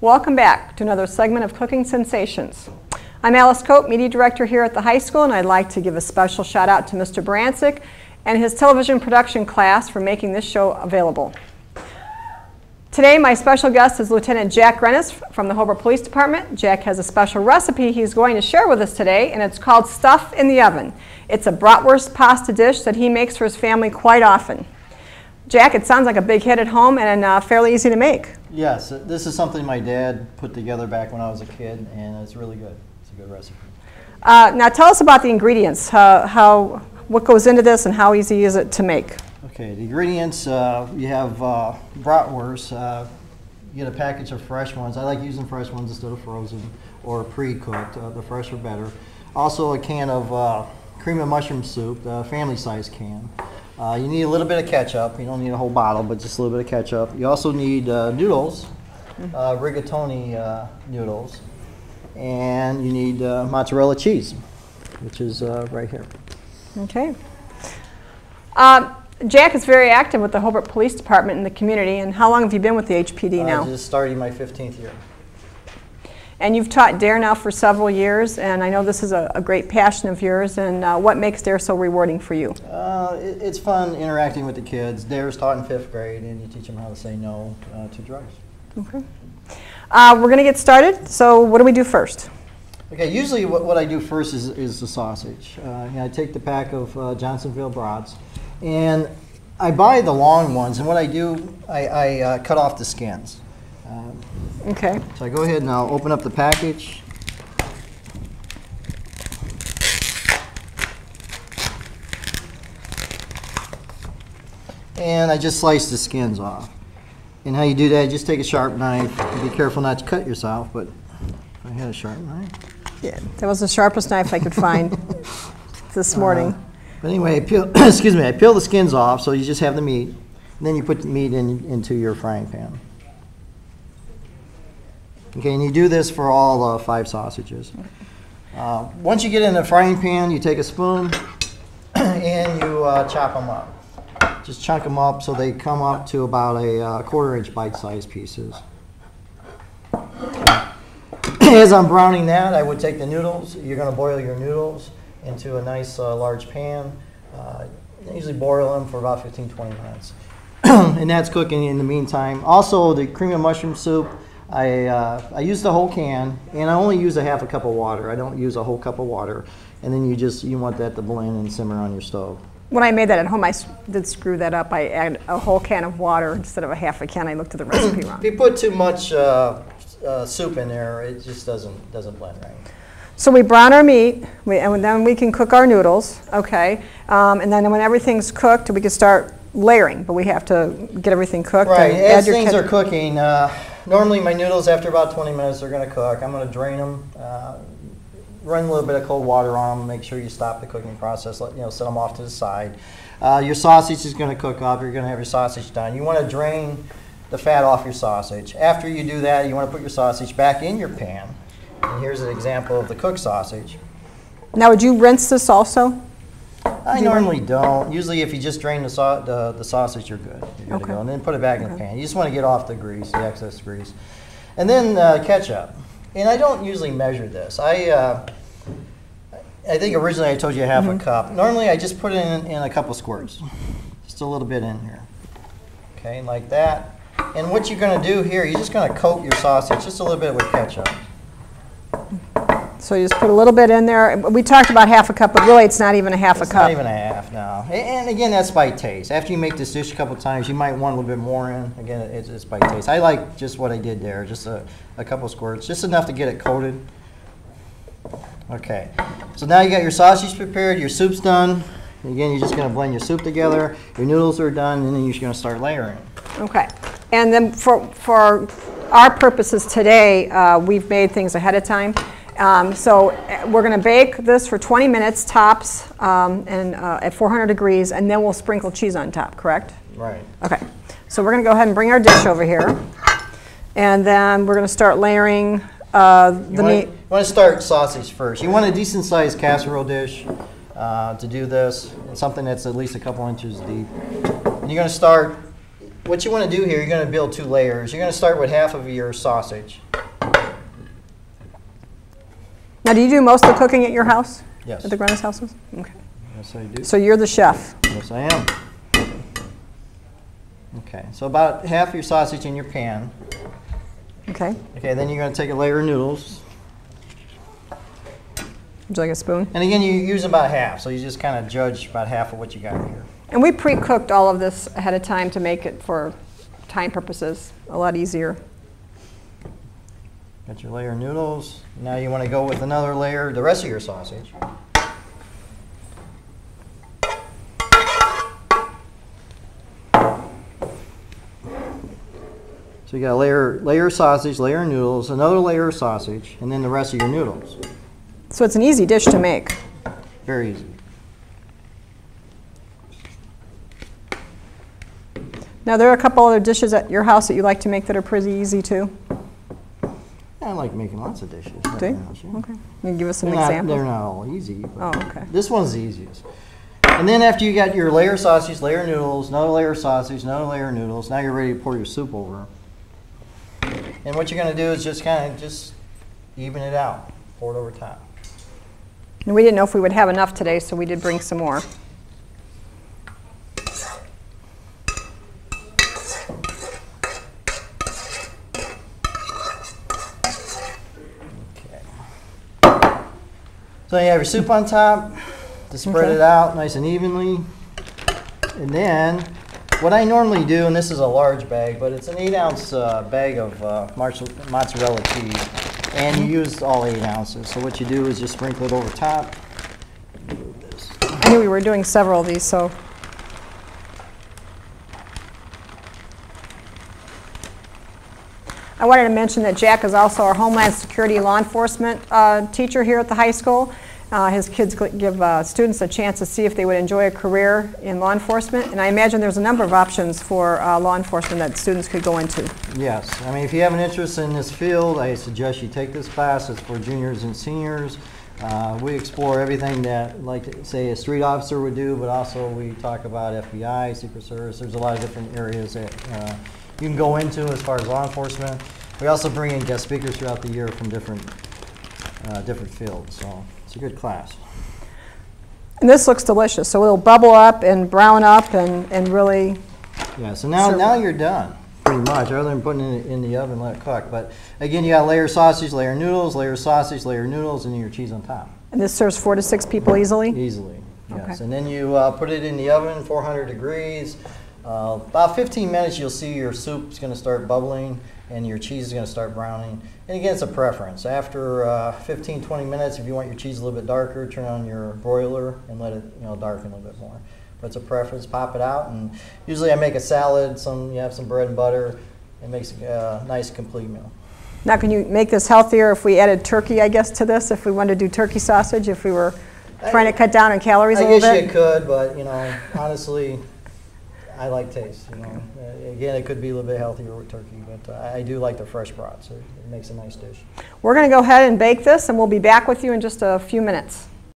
Welcome back to another segment of Cooking Sensations. I'm Alice Cope, Media Director here at the high school, and I'd like to give a special shout out to Mr. Brancic and his television production class for making this show available. Today my special guest is Lieutenant Jack Rennis from the Hobart Police Department. Jack has a special recipe he's going to share with us today, and it's called Stuff in the Oven. It's a bratwurst pasta dish that he makes for his family quite often. Jack, it sounds like a big hit at home and fairly easy to make. Yes, this is something my dad put together back when I was a kid, and it's really good. It's a good recipe. Now tell us about the ingredients, what goes into this and how easy is it to make? Okay, the ingredients, you have bratwurst. You get a package of fresh ones. I like using fresh ones instead of frozen or pre-cooked. The fresh are better. Also a can of cream of mushroom soup, the family size can. You need a little bit of ketchup. You don't need a whole bottle, but just a little bit of ketchup. You also need noodles, rigatoni noodles, and you need mozzarella cheese, which is right here. Okay. Jack is very active with the Hobart Police Department in the community, and how long have you been with the HPD now? Just starting my 15th year. And you've taught DARE now for several years, and I know this is a great passion of yours, and what makes DARE so rewarding for you? It's fun interacting with the kids. DARE is taught in 5th grade, and you teach them how to say no to drugs. Okay. We're going to get started, so what do we do first? Okay, usually what I do first is the sausage. I take the pack of Johnsonville brats, and I buy the long ones, and what I do, I cut off the skins. Okay. So I go ahead and I'll open up the package. And I just slice the skins off. And how you do that, just take a sharp knife. Be careful not to cut yourself, but if I had a sharp knife. Yeah, that was the sharpest knife I could find this morning. But anyway, I peel the skins off, so you just have the meat. And then you put the meat into your frying pan. Okay, and you do this for all 5 sausages. Once you get in the frying pan, you take a spoon and you chop them up. Just chunk them up so they come up to about a 1/4 inch bite-sized pieces. Okay. As I'm browning that, I would take the noodles. You're going to boil your noodles into a nice large pan. Usually boil them for about 15-20 minutes. And that's cooking in the meantime. Also, the cream of mushroom soup, I use the whole can, and I only use a 1/2 cup of water. I don't use a whole cup of water. And then you want that to blend and simmer on your stove. When I made that at home, I did screw that up. I added a whole can of water instead of a 1/2 can. I looked at the recipe wrong. If you put too much soup in there, it just doesn't blend right. So we brown our meat, and then we can cook our noodles, okay? And then when everything's cooked, we can start layering, but we have to get everything cooked. Right, and as things are cooking, normally my noodles after about 20 minutes are going to cook. I'm going to drain them, run a little bit of cold water on them, make sure you stop the cooking process, set them off to the side. Your sausage is going to cook up. You're going to have your sausage done. You want to drain the fat off your sausage. After you do that, you want to put your sausage back in your pan. And here's an example of the cooked sausage. Now, would you rinse this also? I normally don't. Usually if you just drain the sausage, you're good. You're good to go. And then put it back in the pan. You just want to get off the grease, the excess grease. And then ketchup. And I don't usually measure this. I think originally I told you 1/2 cup. Normally I just put it in a couple squirts. Just a little bit in here. Okay, like that. And what you're going to do here, you're just going to coat your sausage just a little bit with ketchup. So you just put a little bit in there. We talked about 1/2 cup, but really it's not even a 1/2 cup. It's not even a half, no. And again, that's by taste. After you make this dish a couple times, you might want a little bit more in. Again, it's by taste. I like just what I did there, just a couple squirts, just enough to get it coated. Okay, so now you got your sausage prepared, your soup's done. Again, you're just going to blend your soup together. Your noodles are done, and then you're just going to start layering. Okay, and then for our purposes today, we've made things ahead of time. So we're going to bake this for 20 minutes tops at 400 degrees, and then we'll sprinkle cheese on top, correct? Right. Okay, so we're going to go ahead and bring our dish over here, and then we're going to start layering the meat. You want to start sausage first. You want a decent sized casserole dish to do this, something that's at least a couple inches deep. And you're going to start what you want to do here, you're going to build 2 layers. You're going to start with half of your sausage. Now, do you do most of the cooking at your house? Yes. At the Grenna's houses? Okay. Yes, I do. So you're the chef. Yes, I am. Okay, so about half your sausage in your pan. Okay. Okay, then you're going to take a layer of noodles. Would you like a spoon? And again, you use about half, so you just kind of judge about half of what you got here. And we pre-cooked all of this ahead of time to make it, for time purposes, a lot easier. Got your layer of noodles. Now you want to go with another layer, the rest of your sausage. So you got a layer of sausage, layer of noodles, another layer of sausage, and then the rest of your noodles. So it's an easy dish to make. Very easy. Now, there are a couple other dishes at your house that you like to make that are pretty easy too. I like making lots of dishes. Do you? House, yeah. Okay. You can give us some They're examples. not all easy. But Oh, okay. This one's the easiest. And then after you got your layer of sausage, layer of noodles, another layer of sausage, another layer of noodles, now you're ready to pour your soup over. And what you're going to do is just kind of just even it out. Pour it over top. And we didn't know if we would have enough today, so we did bring some more. So you have your soup on top to spread it out nice and evenly. And then what I normally do, and this is a large bag, but it's an 8-ounce bag of mozzarella cheese. And you use all 8 ounces. So what you do is just sprinkle it over top. I knew we were doing several of these, so. I wanted to mention that Jack is also our Homeland Security law enforcement teacher here at the high school. His kids give students a chance to see if they would enjoy a career in law enforcement, and I imagine there's a number of options for law enforcement that students could go into. Yes, I mean, if you have an interest in this field, I suggest you take this class. It's for juniors and seniors. We explore everything that, like, say, a street officer would do, but also we talk about FBI, Secret Service. There's a lot of different areas that you can go into as far as law enforcement. We also bring in guest speakers throughout the year from different fields, so it's a good class. And this looks delicious, so it'll bubble up and brown up and really. Yeah, so now you're done, pretty much, other than putting it in the oven and let it cook. But again, you got layer sausage, layer noodles, layer sausage, layer noodles, and then your cheese on top. And this serves 4 to 6 people easily? Easily, yes. Okay. And then you put it in the oven, 400 degrees. About 15 minutes, you'll see your soup's going to start bubbling and your cheese is going to start browning. And again, it's a preference. After 15, 20 minutes, if you want your cheese a little bit darker, turn on your broiler and let it darken a little bit more. But it's a preference. Pop it out, and usually I make a salad. You have some bread and butter. It makes a nice, complete meal. Now, can you make this healthier if we added turkey, I guess, to this? If we wanted to do turkey sausage, if we were trying to cut down on calories a little bit? I guess you could, but honestly, I like taste. Again, it could be a little bit healthier with turkey, but I do like the fresh broth, so it makes a nice dish. We're going to go ahead and bake this, and we'll be back with you in just a few minutes.